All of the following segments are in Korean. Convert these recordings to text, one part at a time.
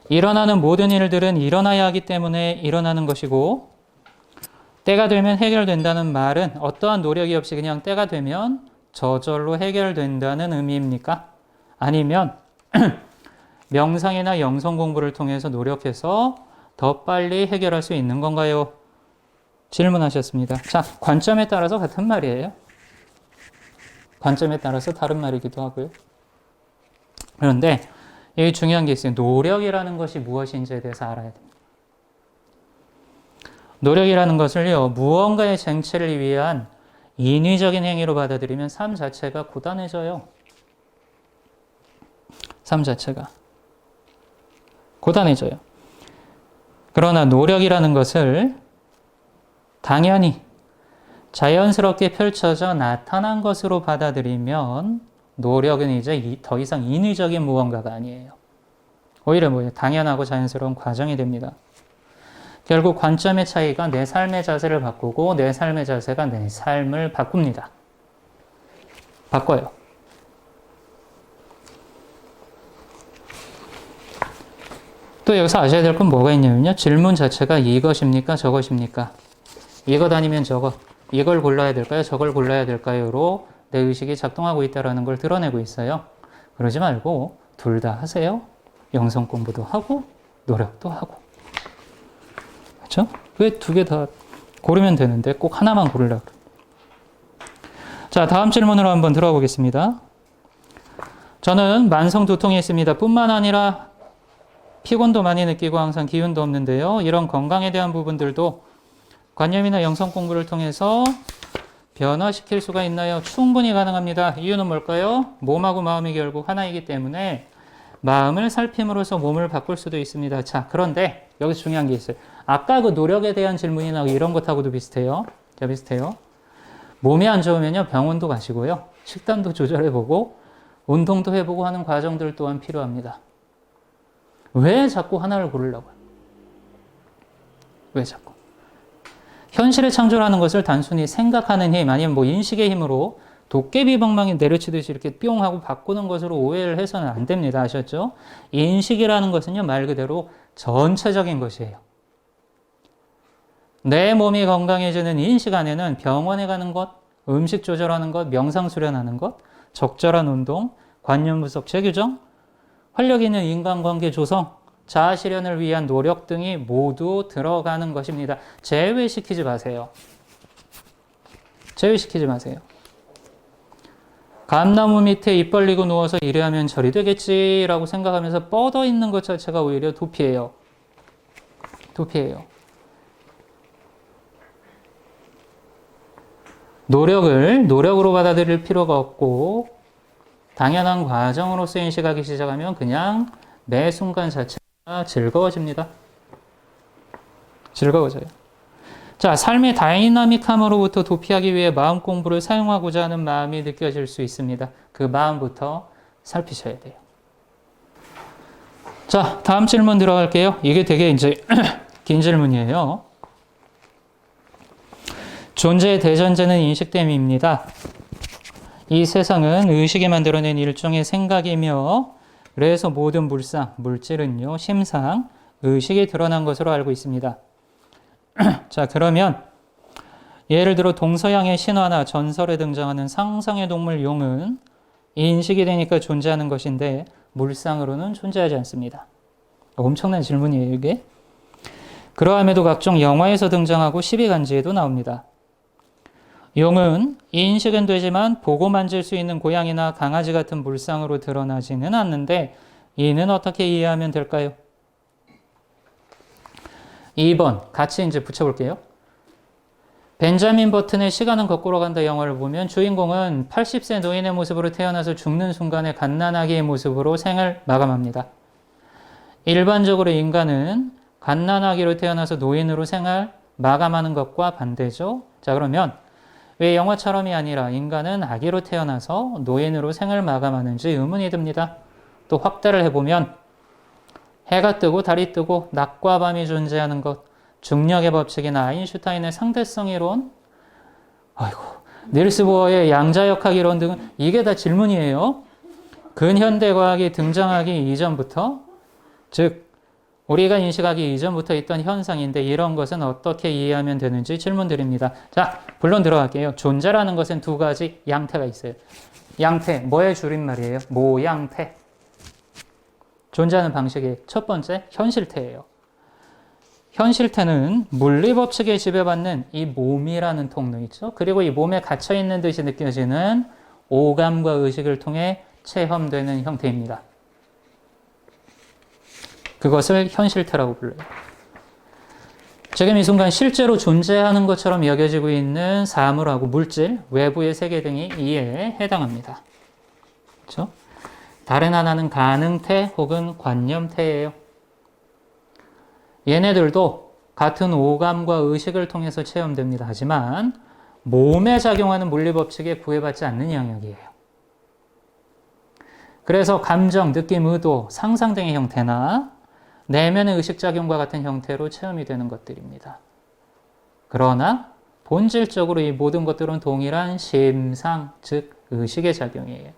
일어나는 모든 일들은 일어나야 하기 때문에 일어나는 것이고 때가 되면 해결된다는 말은 어떠한 노력이 없이 그냥 때가 되면 저절로 해결된다는 의미입니까? 아니면 명상이나 영성 공부를 통해서 노력해서 더 빨리 해결할 수 있는 건가요? 질문하셨습니다. 자, 관점에 따라서 같은 말이에요. 관점에 따라서 다른 말이기도 하고요. 그런데 여기 중요한 게 있어요. 노력이라는 것이 무엇인지에 대해서 알아야 됩니다. 노력이라는 것을요, 무언가의 쟁취를 위한 인위적인 행위로 받아들이면 삶 자체가 고단해져요. 삶 자체가 고단해져요. 그러나 노력이라는 것을 당연히 자연스럽게 펼쳐져 나타난 것으로 받아들이면 노력은 이제 더 이상 인위적인 무언가가 아니에요. 오히려 뭐예요? 당연하고 자연스러운 과정이 됩니다. 결국 관점의 차이가 내 삶의 자세를 바꾸고 내 삶의 자세가 내 삶을 바꿉니다. 바꿔요. 또 여기서 아셔야 될 건 뭐가 있냐면요. 질문 자체가 이것입니까? 저것입니까? 이것 아니면 저것. 이걸 골라야 될까요? 저걸 골라야 될까요?로 내 의식이 작동하고 있다는 걸 드러내고 있어요. 그러지 말고 둘 다 하세요. 영성 공부도 하고 노력도 하고. 그렇죠? 왜 두 개 다 고르면 되는데 꼭 하나만 고르려고 그래요. 자, 다음 질문으로 한번 들어가 보겠습니다. 저는 만성 두통이 있습니다. 뿐만 아니라 피곤도 많이 느끼고 항상 기운도 없는데요. 이런 건강에 대한 부분들도 관념이나 영성 공부를 통해서 변화시킬 수가 있나요? 충분히 가능합니다. 이유는 뭘까요? 몸하고 마음이 결국 하나이기 때문에 마음을 살핌으로써 몸을 바꿀 수도 있습니다. 자, 그런데 여기서 중요한 게 있어요. 아까 그 노력에 대한 질문이나 이런 것하고도 비슷해요. 자, 비슷해요. 몸이 안 좋으면요, 병원도 가시고요. 식단도 조절해보고 운동도 해보고 하는 과정들 또한 필요합니다. 왜 자꾸 하나를 고르려고요? 왜 자꾸? 현실을 창조하는 것을 단순히 생각하는 힘 아니면 뭐 인식의 힘으로 도깨비 방망이 내려치듯이 이렇게 뿅 하고 바꾸는 것으로 오해를 해서는 안 됩니다. 아셨죠? 인식이라는 것은요, 말 그대로 전체적인 것이에요. 내 몸이 건강해지는 인식 안에는 병원에 가는 것, 음식 조절하는 것, 명상 수련하는 것, 적절한 운동, 관념 분석 재규정, 활력 있는 인간관계 조성, 자아 실현을 위한 노력 등이 모두 들어가는 것입니다. 제외시키지 마세요. 제외시키지 마세요. 감나무 밑에 입 벌리고 누워서 이래하면 저리 되겠지라고 생각하면서 뻗어 있는 것 자체가 오히려 도피예요. 도피예요. 노력으로 받아들일 필요가 없고 당연한 과정으로서 인식하기 시작하면 그냥 매 순간 자체가 즐거워집니다. 즐거워져요. 자, 삶의 다이나믹함으로부터 도피하기 위해 마음 공부를 사용하고자 하는 마음이 느껴질 수 있습니다. 그 마음부터 살피셔야 돼요. 자, 다음 질문 들어갈게요. 이게 되게 이제 긴 질문이에요. 존재의 대전제는 인식됨입니다. 이 세상은 의식이 만들어낸 일종의 생각이며 그래서 모든 물질은요, 심상, 의식이 드러난 것으로 알고 있습니다. 자, 그러면 예를 들어 동서양의 신화나 전설에 등장하는 상상의 동물 용은 인식이 되니까 존재하는 것인데 물상으로는 존재하지 않습니다. 엄청난 질문이에요, 이게. 그러함에도 각종 영화에서 등장하고 시비간지에도 나옵니다. 용은 인식은 되지만 보고 만질 수 있는 고양이나 강아지 같은 물상으로 드러나지는 않는데 이는 어떻게 이해하면 될까요? 2번 같이 이제 붙여볼게요. 벤자민 버튼의 시간은 거꾸로 간다 영화를 보면 주인공은 80세 노인의 모습으로 태어나서 죽는 순간에 갓난아기의 모습으로 생을 마감합니다. 일반적으로 인간은 갓난아기로 태어나서 노인으로 생을 마감하는 것과 반대죠. 자, 그러면 왜 영화처럼이 아니라 인간은 아기로 태어나서 노인으로 생을 마감하는지 의문이 듭니다. 또 확대를 해보면 해가 뜨고 달이 뜨고 낮과 밤이 존재하는 것, 중력의 법칙이나 아인슈타인의 상대성 이론, 닐스 보어의 양자역학 이론 등은 이게 다 질문이에요. 근현대 과학이 등장하기 이전부터, 즉 우리가 인식하기 이전부터 있던 현상인데 이런 것은 어떻게 이해하면 되는지 질문 드립니다. 자, 본론 들어갈게요. 존재라는 것은 두 가지 양태가 있어요. 양태, 뭐의 줄임말이에요? 모양태. 존재하는 방식의 첫 번째, 현실태예요. 현실태는 물리법칙에 지배받는 이 몸이라는 통로 있죠. 그리고 이 몸에 갇혀있는 듯이 느껴지는 오감과 의식을 통해 체험되는 형태입니다. 그것을 현실태라고 불러요. 지금 이 순간 실제로 존재하는 것처럼 여겨지고 있는 사물하고 물질, 외부의 세계 등이 이에 해당합니다. 그렇죠? 다른 하나는 가능태 혹은 관념태예요. 얘네들도 같은 오감과 의식을 통해서 체험됩니다. 하지만 몸에 작용하는 물리법칙에 구애받지 않는 영역이에요. 그래서 감정, 느낌, 의도, 상상 등의 형태나 내면의 의식작용과 같은 형태로 체험이 되는 것들입니다. 그러나 본질적으로 이 모든 것들은 동일한 심상, 즉 의식의 작용이에요.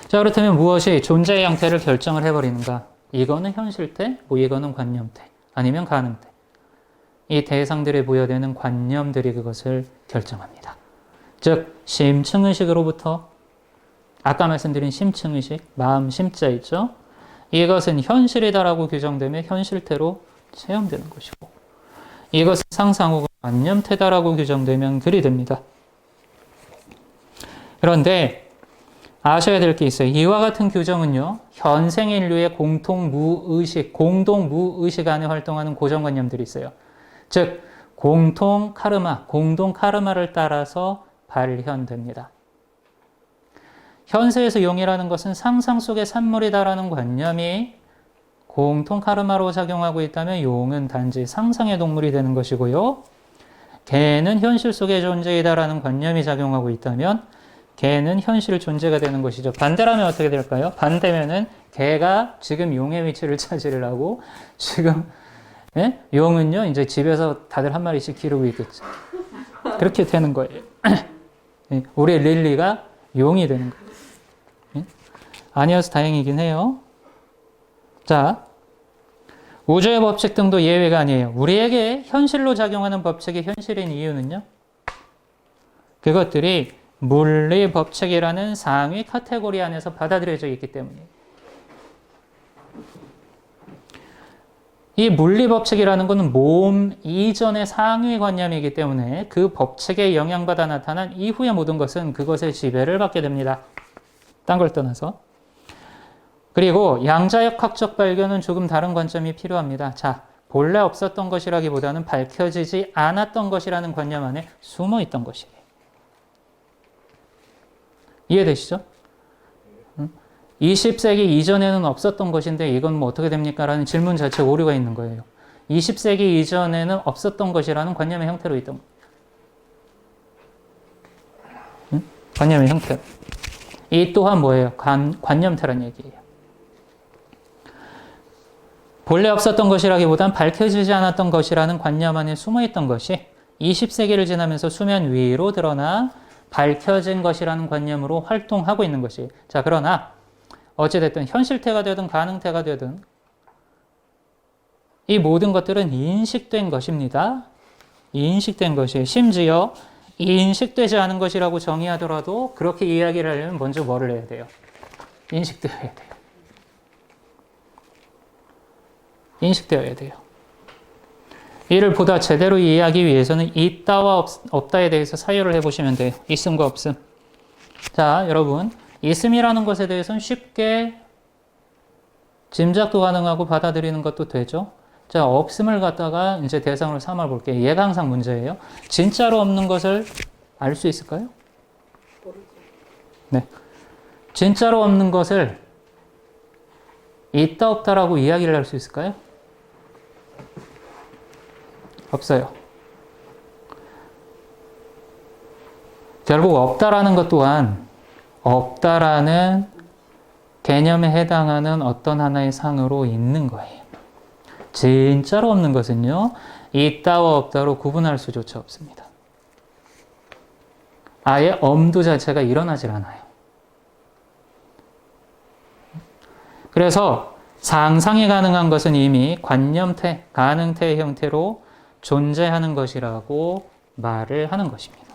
자, 그렇다면 무엇이 존재의 형태를 결정을 해버리는가? 이거는 현실태, 이거는 관념태, 아니면 가능태. 이 대상들에 부여되는 관념들이 그것을 결정합니다. 즉 심층의식으로부터 아까 말씀드린 심층의식, 마음 심자 있죠? 이것은 현실이다라고 규정되며 현실태로 체험되는 것이고 이것은 상상 혹은 관념태다라고 규정되면 그리 됩니다. 그런데 아셔야 될 게 있어요. 이와 같은 규정은요. 현생 인류의 공동 무의식 안에 활동하는 고정관념들이 있어요. 즉 공통 카르마를 따라서 발현됩니다. 현세에서 용이라는 것은 상상 속의 산물이다라는 관념이 공통 카르마로 작용하고 있다면 용은 단지 상상의 동물이 되는 것이고요. 개는 현실 속의 존재이다라는 관념이 작용하고 있다면 개는 현실 존재가 되는 것이죠. 반대라면 어떻게 될까요? 반대면은 개가 지금 용의 위치를 차지하고 지금 용은요 이제 집에서 다들 한 마리씩 기르고 있겠죠. 그렇게 되는 거예요. 우리 릴리가 용이 되는 거예요. 아니어서 다행이긴 해요. 자, 우주의 법칙 등도 예외가 아니에요. 우리에게 현실로 작용하는 법칙이 현실인 이유는요. 그것들이 물리 법칙이라는 상위 카테고리 안에서 받아들여져 있기 때문이에요. 이 물리 법칙이라는 것은 몸 이전의 상위 관념이기 때문에 그 법칙에 영향받아 나타난 이후의 모든 것은 그것의 지배를 받게 됩니다. 딴 걸 떠나서. 그리고 양자역학적 발견은 조금 다른 관점이 필요합니다. 자, 본래 없었던 것이라기보다는 밝혀지지 않았던 것이라는 관념 안에 숨어 있던 것이에요. 이해되시죠? 20세기 이전에는 없었던 것인데 이건 뭐 어떻게 됩니까? 라는 질문 자체에 오류가 있는 거예요. 20세기 이전에는 없었던 것이라는 관념의 형태로 있던 거예요. 관념의 형태. 이 또한 뭐예요? 관념태란 얘기예요. 본래 없었던 것이라기보단 밝혀지지 않았던 것이라는 관념 안에 숨어있던 것이 20세기를 지나면서 수면 위로 드러나 밝혀진 것이라는 관념으로 활동하고 있는 것이. 자, 그러나 어찌됐든 현실태가 되든 가능태가 되든 이 모든 것들은 인식된 것입니다. 인식된 것이 심지어 인식되지 않은 것이라고 정의하더라도 그렇게 이야기를 하려면 먼저 뭐를 해야 돼요? 인식되어야 돼요. 인식되어야 돼요. 이를 보다 제대로 이해하기 위해서는 있다와 없다에 대해서 사유를 해보시면 돼요. 있음과 없음. 자, 여러분. 있음이라는 것에 대해서는 쉽게 짐작도 가능하고 받아들이는 것도 되죠. 자, 없음을 갖다가 이제 대상으로 삼아 볼게요. 얘가 항상 문제예요. 진짜로 없는 것을 알 수 있을까요? 네. 진짜로 없는 것을 있다 없다라고 이야기를 할 수 있을까요? 없어요. 결국 없다라는 것 또한 없다라는 개념에 해당하는 어떤 하나의 상으로 있는 거예요. 진짜로 없는 것은요, 있다와 없다로 구분할 수조차 없습니다. 아예 엄두 자체가 일어나질 않아요. 그래서 상상이 가능한 것은 이미 관념태, 가능태 형태로 존재하는 것이라고 말을 하는 것입니다.